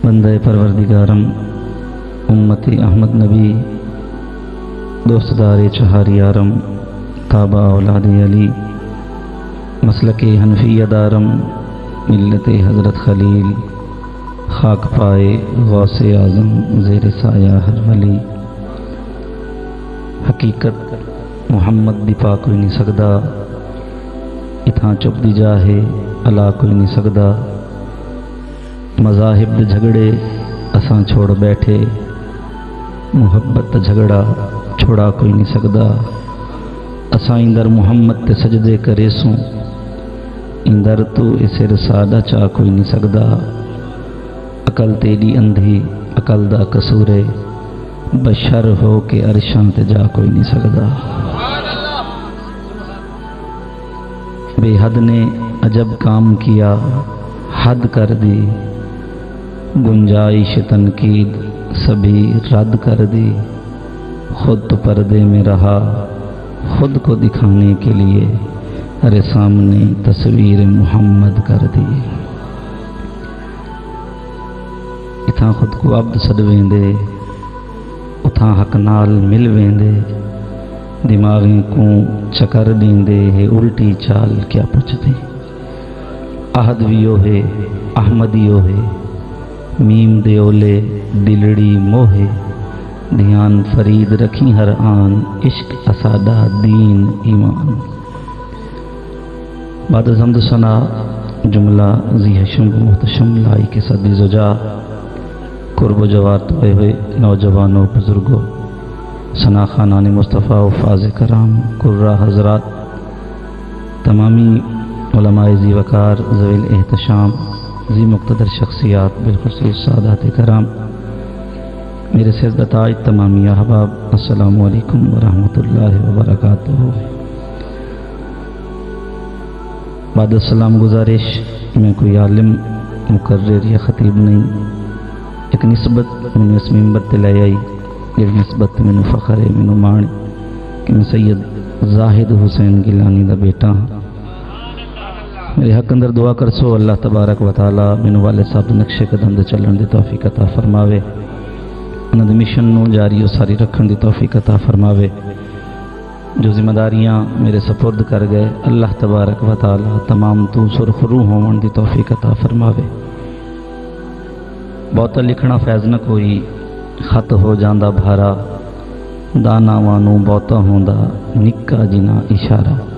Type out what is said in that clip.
بندہ پروردگارم امتی احمد نبی دوستدار چہاریارم تابع اولاد علی مسلک حنفیہ دارم ملت حضرت خلیل خاک پائے غوث اعظم زیر سایہ ہر ولی حقیقت محمد دی پا کوئی نہیں سکدا اتھاں چپ دی جاہے الا کوئی نہیں سکدا مذاہب دے جھگڑے اساں چھوڑ بیٹھے محبت دا جھگڑا چھوڑا کوئی نہیں سکدا اساں اندر محمد تے سجدے کرے سوں اندر تو اسے رسالہ چاہ کوئی نہیں سکدا عقل تیری اندھی عقل دا قصورے بشر ہو کے عرشاں تے جا کوئی نہیں سکدا بے حد نے عجب کام کیا حد کر دی گنجائش تنقید سبھی رد کر دی خود تو پردے میں رہا خود کو دکھانے کے لیے ارے سامنے تصویر محمد کر دی اتھاں خود کو عبد سد ویندے اتھاں حق نال مل ویندے دماغیں کو چکر دیندے ہے الٹی چال کیا پچھتے احد ویو ہے احمدیو ہے میم دے اولے دلڑی موہے دھیان فرید رکھی ہر آن عشق اسادہ دین ایمان بعد حمد ثنا جملہ ذی حشم محتشم لائی کے صدی زجا قرب و جوار ہوئے ہوئے نوجوانوں بزرگوں ثنا خانان مصطفیٰ و فاض کرام قرہ حضرات تمامی علماء ذی وقار ذوی الاحتشام ذی مقتدر شخصیات بالخصوص سادات کرام میرے سر تاج تمامی احباب السلام علیکم ورحمۃ اللہ وبرکاتہ بعد السلام گزارش میں کوئی عالم مقرر یا خطیب نہیں ایک نسبت میں اس منبر تے لے آئی یہ نسبت میں فخر ہے میں مان کہ میں سید زاہد حسین گیلانی دا بیٹا ہوں میرے حق اندر دعا کر سو اللہ تبارک و تعالی مینوں والد صاحب نقشے قدم دے چلن دی توفیق عطا فرماوے انہاں دے مشن نو جاری و ساری رکھن دی توفیق عطا فرماوے جو ذمہ داریاں میرے سپرد کر گئے اللہ تبارک و تعالی تمام تو سرخ روح ہون دی توفیق عطا فرماوے بہتا لکھنا فیض نہ کوئی خط ہو جاندہ بھارا دانا وانو بہتا ہوندا نکا جنا اشارہ